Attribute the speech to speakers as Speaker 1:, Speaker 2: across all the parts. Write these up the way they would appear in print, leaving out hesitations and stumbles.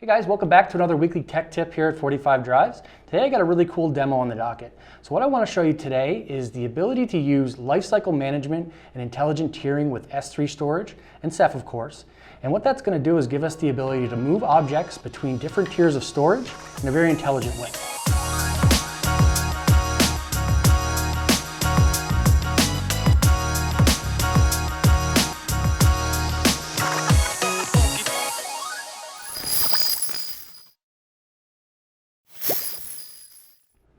Speaker 1: Hey guys, welcome back to another weekly tech tip here at 45 Drives. Today I got a really cool demo on the docket. So what I want to show you today is the ability to use lifecycle management and intelligent tiering with S3 storage and Ceph of course. And what that's going to do is give us the ability to move objects between different tiers of storage in a very intelligent way.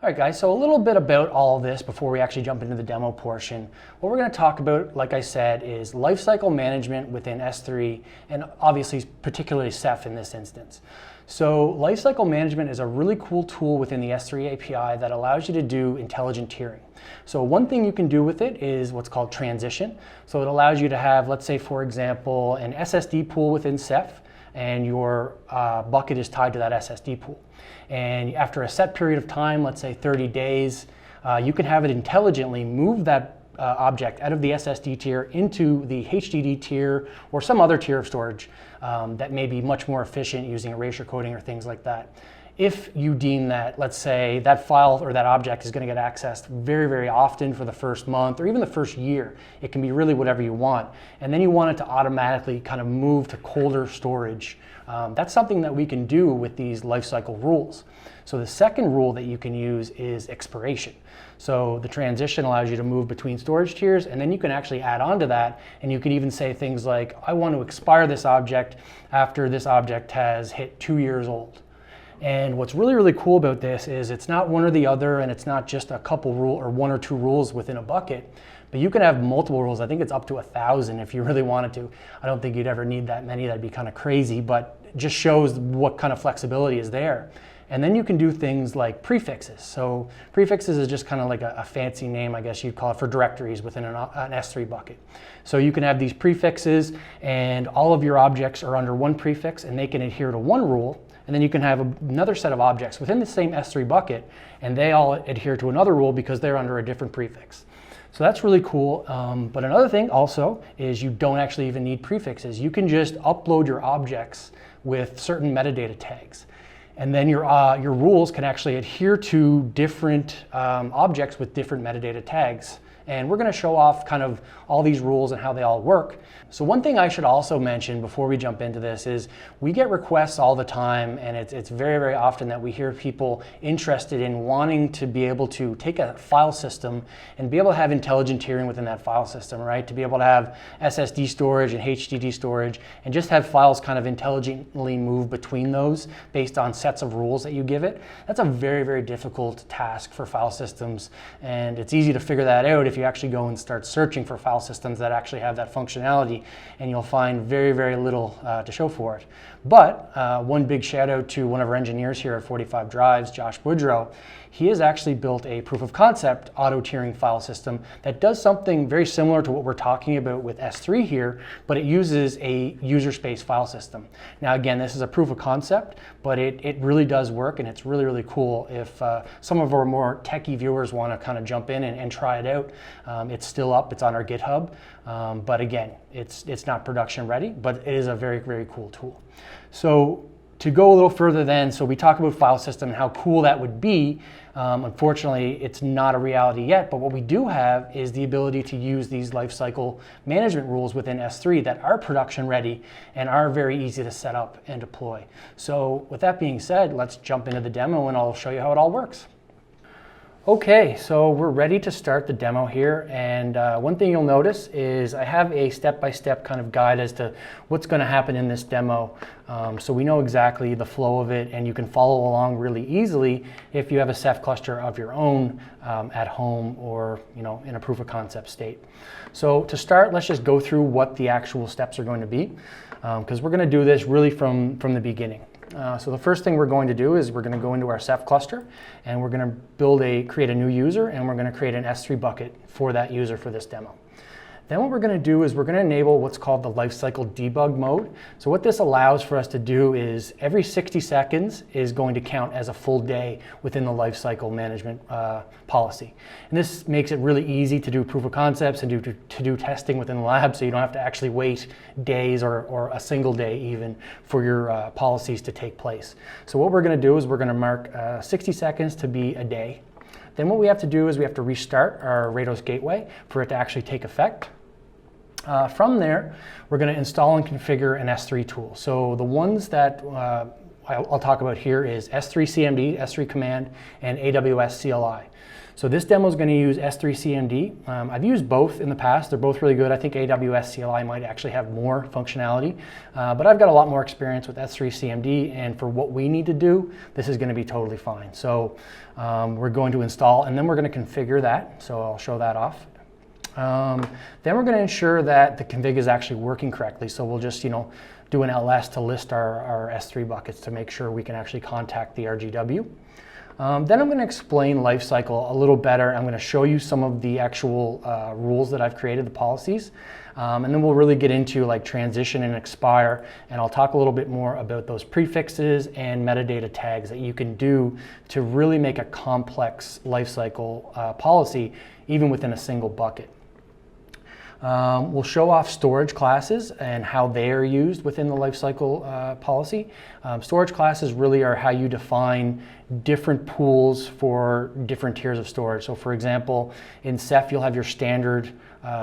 Speaker 1: All right guys, so a little bit about all of this before we actually jump into the demo portion. What we're going to talk about, like I said, is lifecycle management within S3 and obviously particularly Ceph in this instance. So lifecycle management is a really cool tool within the S3 API that allows you to do intelligent tiering. So one thing you can do with it is what's called transition. So it allows you to have, let's say for example, an SSD pool within Ceph, and your bucket is tied to that SSD pool. And after a set period of time, let's say 30 days, you can have it intelligently move that object out of the SSD tier into the HDD tier or some other tier of storage that may be much more efficient using erasure coding or things like that. If you deem that, let's say, that file or that object is going to get accessed very, very often for the first month or even the first year, it can be really whatever you want. And then you want it to automatically kind of move to colder storage. That's something that we can do with these lifecycle rules. So the second rule that you can use is expiration. So the transition allows you to move between storage tiers, and then you can actually add on to that, and you can even say things like, I want to expire this object after this object has hit 2 years old. And what's really, really cool about this is it's not one or the other, and it's not just a couple rule or one or two rules within a bucket, but you can have multiple rules. I think it's up to 1,000 if you really wanted to. I don't think you'd ever need that many. That'd be kind of crazy, but it just shows what kind of flexibility is there. And then you can do things like prefixes. So prefixes is just kind of like a fancy name, I guess you'd call it, for directories within an S3 bucket. So you can have these prefixes and all of your objects are under one prefix and they can adhere to one rule. And then you can have another set of objects within the same S3 bucket and they all adhere to another rule because they're under a different prefix. So that's really cool. But another thing also is you don't actually even need prefixes. You can just upload your objects with certain metadata tags. And then your rules can actually adhere to different objects with different metadata tags. And we're going to show off kind of all these rules and how they all work. So one thing I should also mention before we jump into this is we get requests all the time, and it's very, very often that we hear people interested in wanting to be able to take a file system and be able to have intelligent tiering within that file system, right? To be able to have SSD storage and HDD storage and just have files kind of intelligently move between those based on sets of rules that you give it. That's a very, very difficult task for file systems, and it's easy to figure that out if you actually go and start searching for file systems that actually have that functionality, and you'll find very, very little to show for it. But one big shout out to one of our engineers here at 45 Drives, Josh Boudreau. He has actually built a proof of concept auto tiering file system that does something very similar to what we're talking about with S3 here, but it uses a user space file system. Now again, this is a proof of concept, but it really does work, and it's really, really cool. If some of our more techie viewers want to kind of jump in and try it out, it's still up, it's on our GitHub, but again, it's not production ready, but it is a very, very cool tool. So to go a little further then, so we talk about file system and how cool that would be. Unfortunately, it's not a reality yet, but what we do have is the ability to use these lifecycle management rules within S3 that are production ready and are very easy to set up and deploy. So with that being said, let's jump into the demo and I'll show you how it all works. Okay, so we're ready to start the demo here, and one thing you'll notice is I have a step-by-step kind of guide as to what's going to happen in this demo, so we know exactly the flow of it, and you can follow along really easily if you have a Ceph cluster of your own at home or in a proof of concept state. So to start, let's just go through what the actual steps are going to be, because we're going to do this really from the beginning. So the first thing we're going to do is we're going to go into our Ceph cluster and we're going to create a new user, and we're going to create an S3 bucket for that user for this demo. Then what we're going to do is we're going to enable what's called the lifecycle debug mode. So what this allows for us to do is every 60 seconds is going to count as a full day within the lifecycle management policy. And this makes it really easy to do proof of concepts and to do testing within the lab, so you don't have to actually wait days or a single day even for your policies to take place. So what we're going to do is we're going to mark 60 seconds to be a day. Then what we have to do is we have to restart our Rados gateway for it to actually take effect. From there, we're going to install and configure an S3 tool. So the ones that I'll talk about here is S3 CMD, S3 Command, and AWS CLI. So this demo is going to use S3 CMD. I've used both in the past. They're both really good. I think AWS CLI might actually have more functionality, but I've got a lot more experience with S3 CMD, and for what we need to do, this is going to be totally fine. So we're going to install, and then we're going to configure that. So I'll show that off. Then we're going to ensure that the config is actually working correctly. So we'll just, do an LS to list our S3 buckets to make sure we can actually contact the RGW. Then I'm going to explain lifecycle a little better. I'm going to show you some of the actual rules that I've created, the policies. And then we'll really get into like transition and expire. And I'll talk a little bit more about those prefixes and metadata tags that you can do to really make a complex lifecycle policy, even within a single bucket. We'll show off storage classes and how they are used within the lifecycle policy. Storage classes really are how you define different pools for different tiers of storage. So for example, in Ceph, you'll have your standard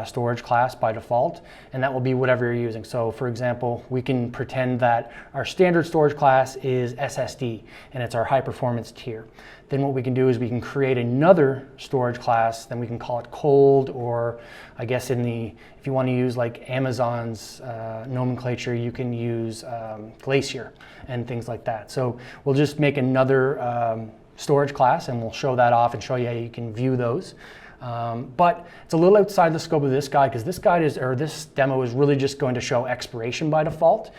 Speaker 1: storage class by default, and that will be whatever you're using. So for example, we can pretend that our standard storage class is SSD, and it's our high performance tier. Then what we can do is we can create another storage class, then we can call it cold, or I guess if you want to use like Amazon's nomenclature, you can use Glacier and things like that. So we'll just make another storage class, and we'll show that off and show you how you can view those. But it's a little outside the scope of this guide, because this demo is really just going to show expiration by default,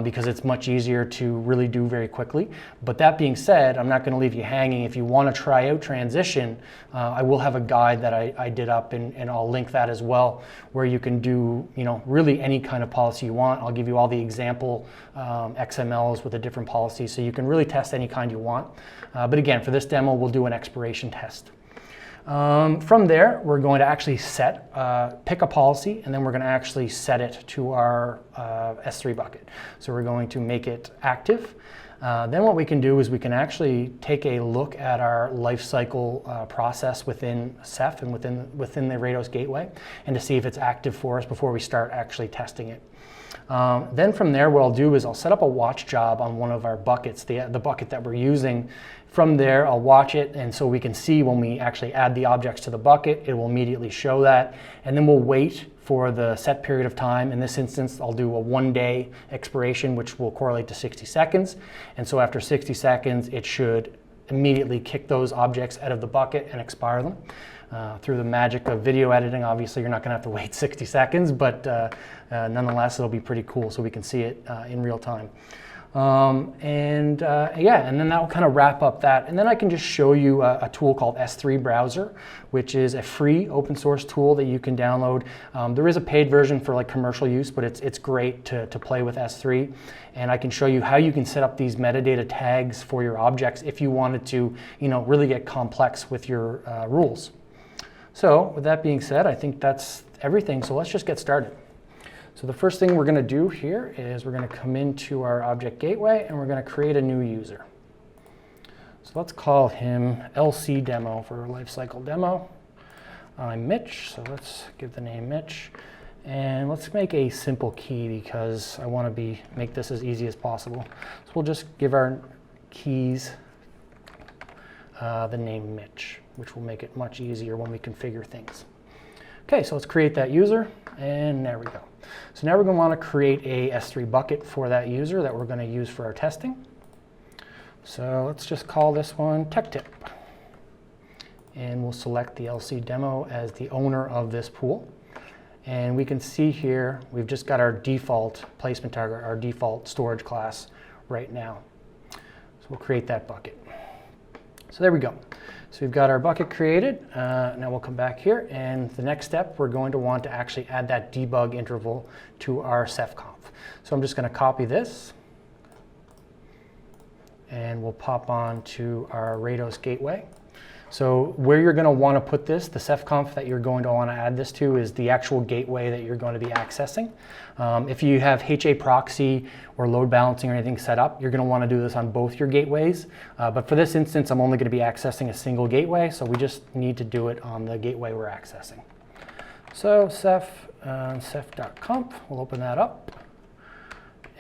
Speaker 1: because it's much easier to really do very quickly. But that being said, I'm not going to leave you hanging. If you want to try out transition, I will have a guide that I did up, and I'll link that as well, where you can do really any kind of policy you want. I'll give you all the example XMLs with the different policies, so you can really test any kind you want. But again, for this demo, we'll do an expiration test. From there, we're going to actually pick a policy, and then we're going to actually set it to our S3 bucket. So we're going to make it active. Then what we can do is we can actually take a look at our lifecycle process within Ceph and within the Rados gateway, and to see if it's active for us before we start actually testing it. Then from there, what I'll do is I'll set up a watch job on one of our buckets, the bucket that we're using. From there, I'll watch it, and so we can see when we actually add the objects to the bucket, it will immediately show that. And then we'll wait for the set period of time. In this instance, I'll do a 1-day expiration, which will correlate to 60 seconds. And so after 60 seconds, it should immediately kick those objects out of the bucket and expire them. Through the magic of video editing, obviously you're not going to have to wait 60 seconds, but nonetheless, it'll be pretty cool so we can see it in real time. And then that will kind of wrap up that. And then I can just show you a tool called S3 Browser, which is a free open source tool that you can download. There is a paid version for like commercial use, but it's great to play with S3. And I can show you how you can set up these metadata tags for your objects if you wanted to, really get complex with your rules. So with that being said, I think that's everything. So let's just get started. So the first thing we're going to do here is we're going to come into our object gateway, and we're going to create a new user. So let's call him LC demo for lifecycle demo. I'm Mitch, so let's give the name Mitch. And let's make a simple key because I want to make this as easy as possible. So we'll just give our keys the name Mitch, which will make it much easier when we configure things. Okay, so let's create that user, and there we go. So now we're going to want to create a S3 bucket for that user that we're going to use for our testing. So let's just call this one Tech Tip. And we'll select the LC demo as the owner of this pool. And we can see here, we've just got our default placement target, our default storage class right now. So we'll create that bucket. So there we go. So we've got our bucket created. Now we'll come back here, and the next step, we're going to want to actually add that debug interval to our Ceph conf. So I'm just going to copy this, and we'll pop on to our Rados gateway. So where you're going to want to put this, the Ceph conf that you're going to want to add this to is the actual gateway that you're going to be accessing. If you have HA proxy or load balancing or anything set up, you're going to want to do this on both your gateways. But for this instance, I'm only going to be accessing a single gateway, so we just need to do it on the gateway we're accessing. So Ceph, ceph.conf, we'll open that up.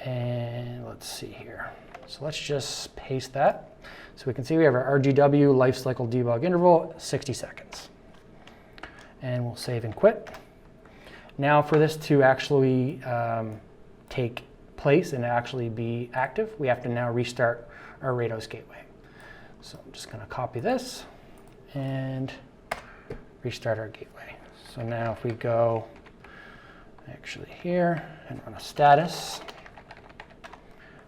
Speaker 1: And let's see here. So let's just paste that. So we can see we have our RGW lifecycle debug interval, 60 seconds. And we'll save and quit. Now for this to actually take place and actually be active, we have to now restart our Rados gateway. So I'm just going to copy this and restart our gateway. So now if we go actually here and run a status,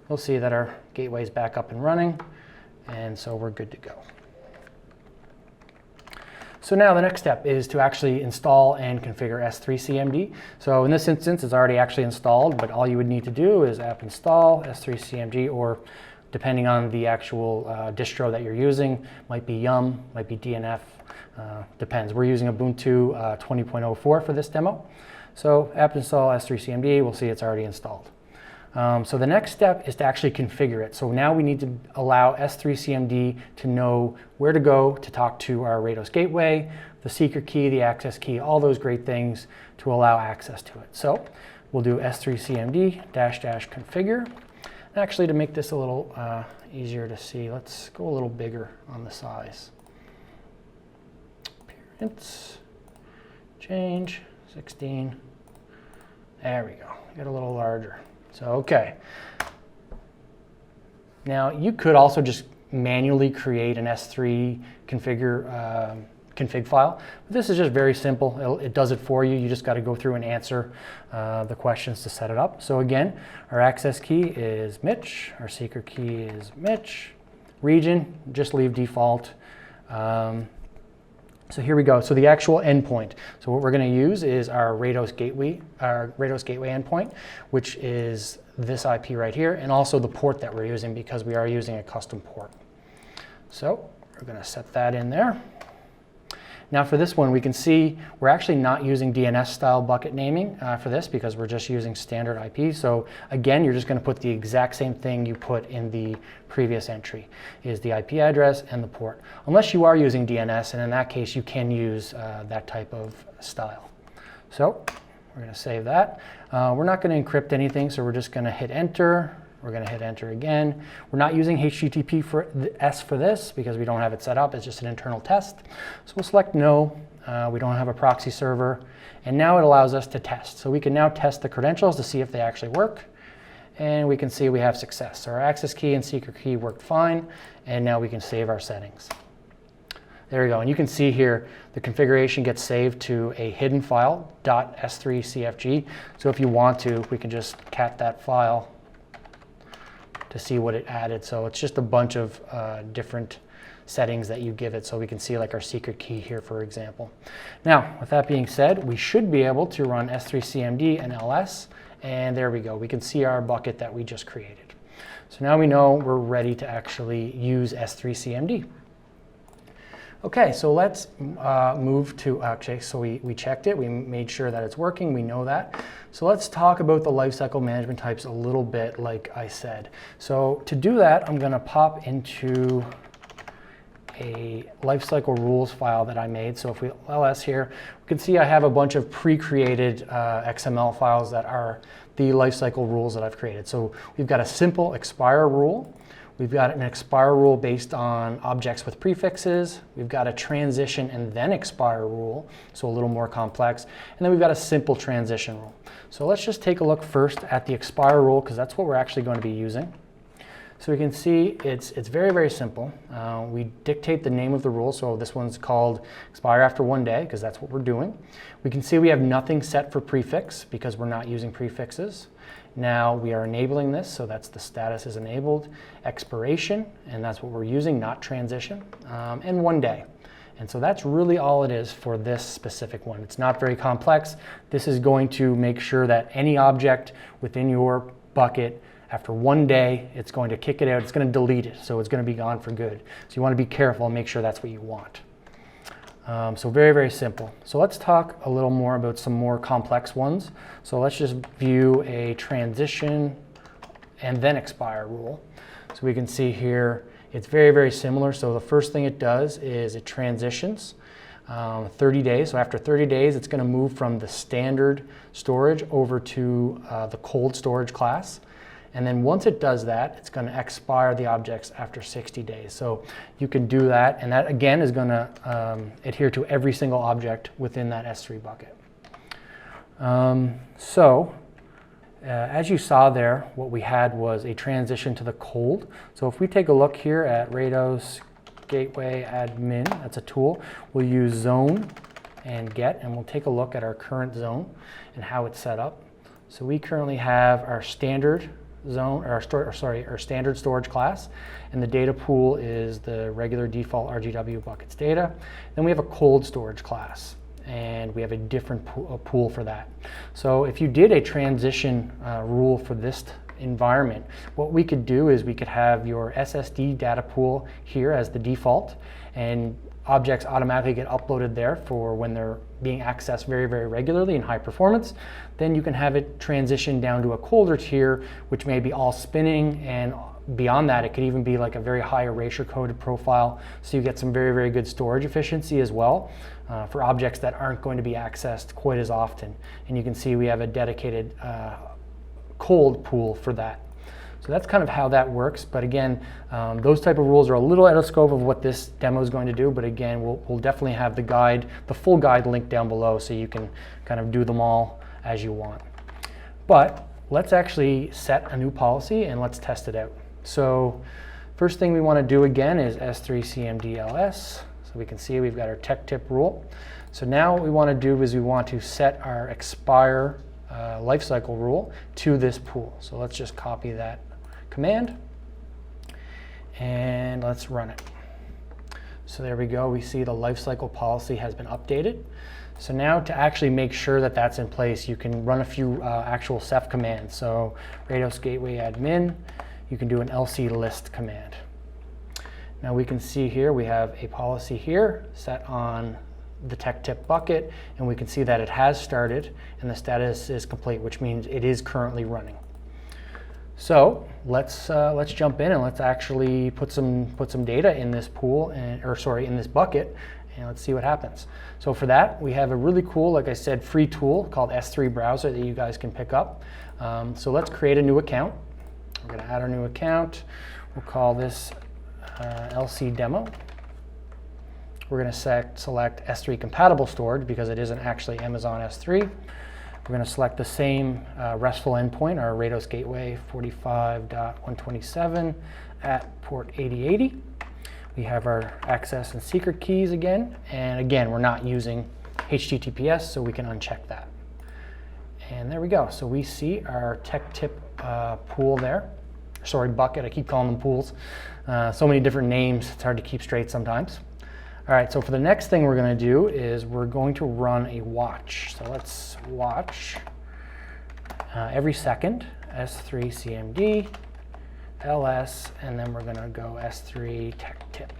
Speaker 1: we'll see that our gateway is back up and running, and so we're good to go. So now the next step is to actually install and configure S3CMD. So in this instance, it's already actually installed, but all you would need to do is app install S3CMD, or depending on the actual distro that you're using, might be Yum, might be DNF, depends. We're using Ubuntu 20.04 for this demo. So app install S3CMD, we'll see it's already installed. So the next step is to actually configure it. So now we need to allow S3CMD to know where to go to talk to our Rados gateway, the secret key, the access key, all those great things to allow access to it. So we'll do S3CMD -- configure. Actually, to make this a little easier to see, let's go a little bigger on the size. Appearance, change, 16. There we go, get a little larger. So, okay. Now, you could also just manually create an S3 config file. But this is just very simple. It does it for you. You just got to go through and answer the questions to set it up. So again, our access key is Mitch. Our secret key is Mitch. Region, just leave default. So here we go. So the actual endpoint. So what we're going to use is our Rados gateway endpoint, which is this IP right here, and also the port that we're using because we are using a custom port. So we're going to set that in there. Now for this one, we can see we're actually not using DNS style bucket naming for this because we're just using standard IP. So again, you're just going to put the exact same thing you put in the previous entry, is the IP address and the port. Unless you are using DNS, and in that case, you can use that type of style. So we're going to save that. We're not going to encrypt anything, so we're just going to hit enter. We're going to hit enter again. We're not using HTTPS for this because we don't have it set up. It's just an internal test. So we'll select no. We don't have a proxy server. And now it allows us to test. So we can now test the credentials to see if they actually work. And we can see we have success. So our access key and secret key worked fine. And now we can save our settings. There we go. And you can see here the configuration gets saved to a hidden file, .s3cfg. So if you want to, we can just cat that file to see what it added. So it's just a bunch of different settings that you give it. So we can see like our secret key here, for example. Now, with that being said, we should be able to run S3CMD and ls. And there we go. We can see our bucket that we just created. So now we know we're ready to actually use S3CMD. Okay, so let's move to, actually, so we checked it, we made sure that it's working, we know that. So let's talk about the lifecycle management types a little bit, like I said. So to do that, I'm gonna pop into a lifecycle rules file that I made. So if we ls here, we can see I have a bunch of pre-created XML files that are the lifecycle rules that I've created. So we've got a simple expire rule. We've got an expire rule based on objects with prefixes. We've got a transition and then expire rule, so a little more complex. And then we've got a simple transition rule. So let's just take a look first at the expire rule, because that's what we're actually going to be using. So we can see it's very, very simple. We dictate the name of the rule. So this one's called expire after 1 day, because that's what we're doing. We can see we have nothing set for prefix because we're not using prefixes. Now we are enabling this, so that's the status is enabled. Expiration, and that's what we're using, not transition. And 1 day. And so that's really all it is for this specific one. It's not very complex. This is going to make sure that any object within your bucket, after 1 day, it's going to kick it out. It's going to delete it, so it's going to be gone for good. So you want to be careful and make sure that's what you want. So very, very simple. So let's talk a little more about some more complex ones. So let's just view a transition and then expire rule. So we can see here, it's very, very similar. So the first thing it does is it transitions 30 days. So after 30 days, it's going to move from the standard storage over to the cold storage class. And then once it does that, it's going to expire the objects after 60 days. So you can do that, and that again is going to adhere to every single object within that S3 bucket. As you saw there, what we had was a transition to the cold. So if we take a look here at Rados Gateway Admin, that's a tool, we'll use zone and get, and we'll take a look at our current zone and how it's set up. So we currently have our standard zone, or our standard storage class, and the data pool is the regular default RGW buckets data. Then we have a cold storage class, and we have a different pool for that. So if you did a transition rule for this environment, what we could do is we could have your SSD data pool here as the default, and objects automatically get uploaded there for when they're being accessed very, very regularly in high performance. Then you can have it transition down to a colder tier, which may be all spinning, and beyond that, it could even be like a very high erasure coded profile. So you get some very, very good storage efficiency as well for objects that aren't going to be accessed quite as often. And you can see we have a dedicated cold pool for that. So that's kind of how that works. But again, those type of rules are a little out of scope of what this demo is going to do. But again, we'll definitely have the guide, the full guide linked down below, so you can kind of do them all as you want. But let's actually set a new policy and let's test it out. So first thing we want to do again is S3CMDLS. So we can see we've got our tech tip rule. So now what we want to do is we want to set our expire lifecycle rule to this pool. So let's just copy that command and let's run it. So there we go. We see the lifecycle policy has been updated. So now to actually make sure that that's in place, you can run a few actual Ceph commands. So Rados Gateway Admin, you can do an LC list command. Now we can see here we have a policy here set on the tech tip bucket, and we can see that it has started and the status is complete, which means it is currently running. So let's jump in and let's actually put some data in this pool, in this bucket, and let's see what happens. So for that, we have a really cool, like I said, free tool called S3 Browser that you guys can pick up. So let's create a new account. We're going to add our new account. We'll call this LC demo. We're going to select S3 compatible storage because it isn't actually Amazon S3. We're going to select the same RESTful endpoint, our Rados Gateway 45.127 at port 8080. We have our access and secret keys again. And again, we're not using HTTPS, so we can uncheck that. And there we go. So we see our tech tip pool there. Sorry, bucket. I keep calling them pools. So many different names. It's hard to keep straight sometimes. All right, so for the next thing we're going to do is we're going to run a watch. So let's watch every second, S3 CMD, LS, and then we're going to go S3 tech tip.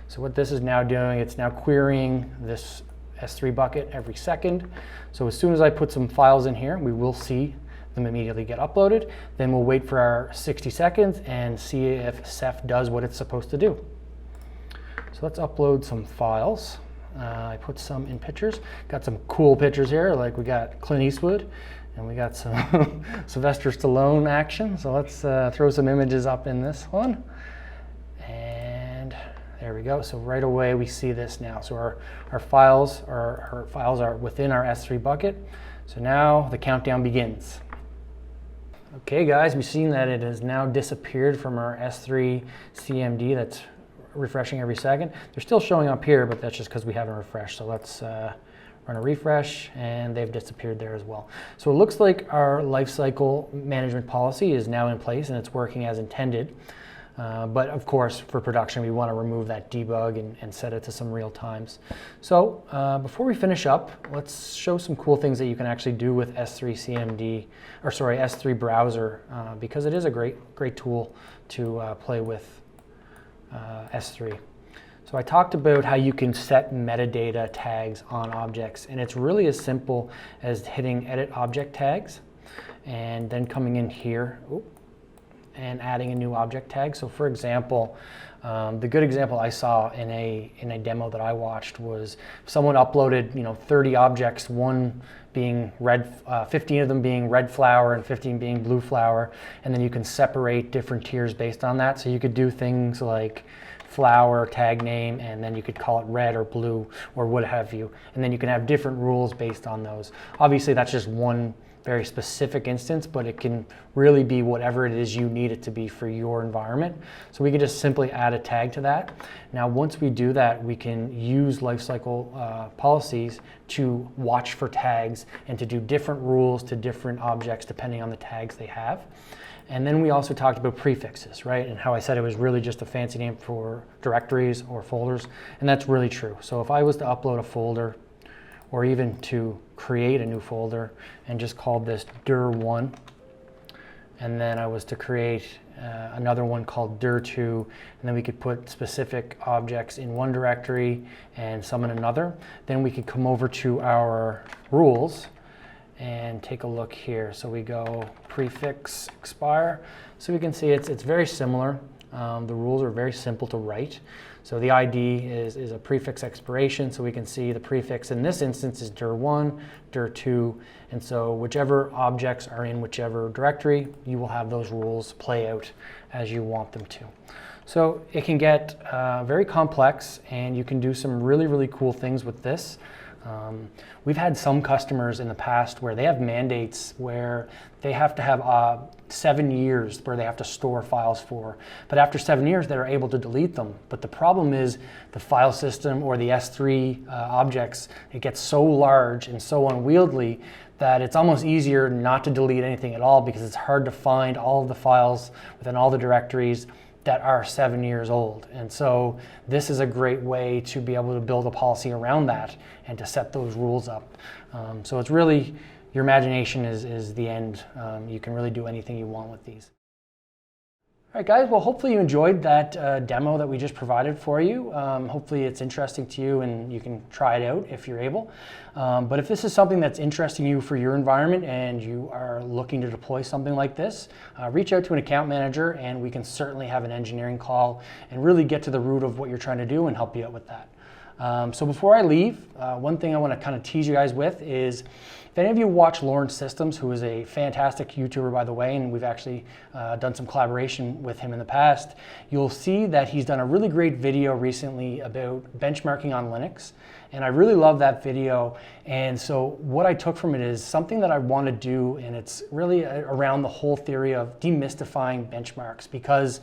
Speaker 1: So what this is now doing, it's now querying this S3 bucket every second. So as soon as I put some files in here, we will see them immediately get uploaded. Then we'll wait for our 60 seconds and see if Ceph does what it's supposed to do. So let's upload some files. I put some in pictures. Got some cool pictures here, like we got Clint Eastwood and we got some Sylvester Stallone action. So let's throw some images up in this one. And there we go. So right away we see this now. So our files are within our S3 bucket. So now the countdown begins. Okay guys, we've seen that it has now disappeared from our S3 CMD that's refreshing every second. They're still showing up here, but that's just because we haven't refreshed. So let's run a refresh, and they've disappeared there as well. So it looks like our lifecycle management policy is now in place and it's working as intended. But of course, for production, we want to remove that debug and set it to some real times. So before we finish up, let's show some cool things that you can actually do with S3 browser, because it is a great tool to play with S3. So I talked about how you can set metadata tags on objects, and it's really as simple as hitting Edit Object Tags, and then coming in here and adding a new object tag. So for example, the good example I saw in a demo that I watched was someone uploaded 30 objects, one being red, 15 of them being red flower and 15 being blue flower, and then you can separate different tiers based on that. So you could do things like flower tag name, and then you could call it red or blue or what have you, and then you can have different rules based on those. Obviously that's just one very specific instance, but it can really be whatever it is you need it to be for your environment. So we can just simply add a tag to that. Now once we do that, we can use lifecycle policies to watch for tags and to do different rules to different objects depending on the tags they have. And then we also talked about prefixes, right? And how I said it was really just a fancy name for directories or folders, and that's really true. So if I was to upload a folder, or even to create a new folder and just called this dir1, and then I was to create another one called dir2, and then we could put specific objects in one directory and some in another, then we could come over to our rules and take a look here. So we go prefix expire. So we can see it's very similar. The rules are very simple to write. So the ID is a prefix expiration, so we can see the prefix in this instance is dir1, dir2, and so whichever objects are in whichever directory, you will have those rules play out as you want them to. So it can get very complex, and you can do some really cool things with this. We've had some customers in the past where they have mandates where they have to have 7 years where they have to store files for, but after 7 years they're able to delete them. But the problem is the file system or the S3 objects, it gets so large and so unwieldy that it's almost easier not to delete anything at all, because it's hard to find all of the files within all the directories that are 7 years old. And so this is a great way to be able to build a policy around that and to set those rules up. So it's really, your imagination is the end. You can really do anything you want with these. All right, guys, well, hopefully you enjoyed that demo that we just provided for you. Hopefully it's interesting to you and you can try it out if you're able. But if this is something that's interesting you for your environment and you are looking to deploy something like this, reach out to an account manager and we can certainly have an engineering call and really get to the root of what you're trying to do and help you out with that. So before I leave, one thing I want to kind of tease you guys with is, if any of you watch Lawrence Systems, who is a fantastic YouTuber, by the way, and we've actually done some collaboration with him in the past, you'll see that he's done a really great video recently about benchmarking on Linux. And I really love that video. And so what I took from it is something that I want to do, and it's really around the whole theory of demystifying benchmarks, because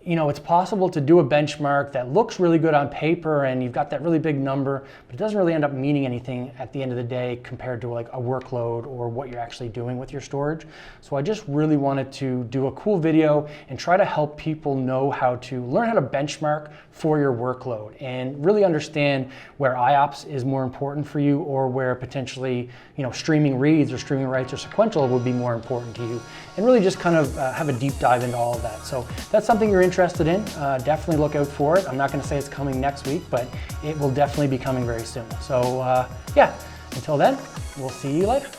Speaker 1: it's possible to do a benchmark that looks really good on paper and you've got that really big number, but it doesn't really end up meaning anything at the end of the day compared to like a workload or what you're actually doing with your storage. So I just really wanted to do a cool video and try to help people know how to learn how to benchmark for your workload and really understand where IOPS is more important for you, or where potentially streaming reads or streaming writes or sequential would be more important to you, and really just kind of have a deep dive into all of that. So that's something you're interested in, definitely look out for it. I'm not going to say it's coming next week, but it will definitely be coming very soon. So yeah, until then, we'll see you later.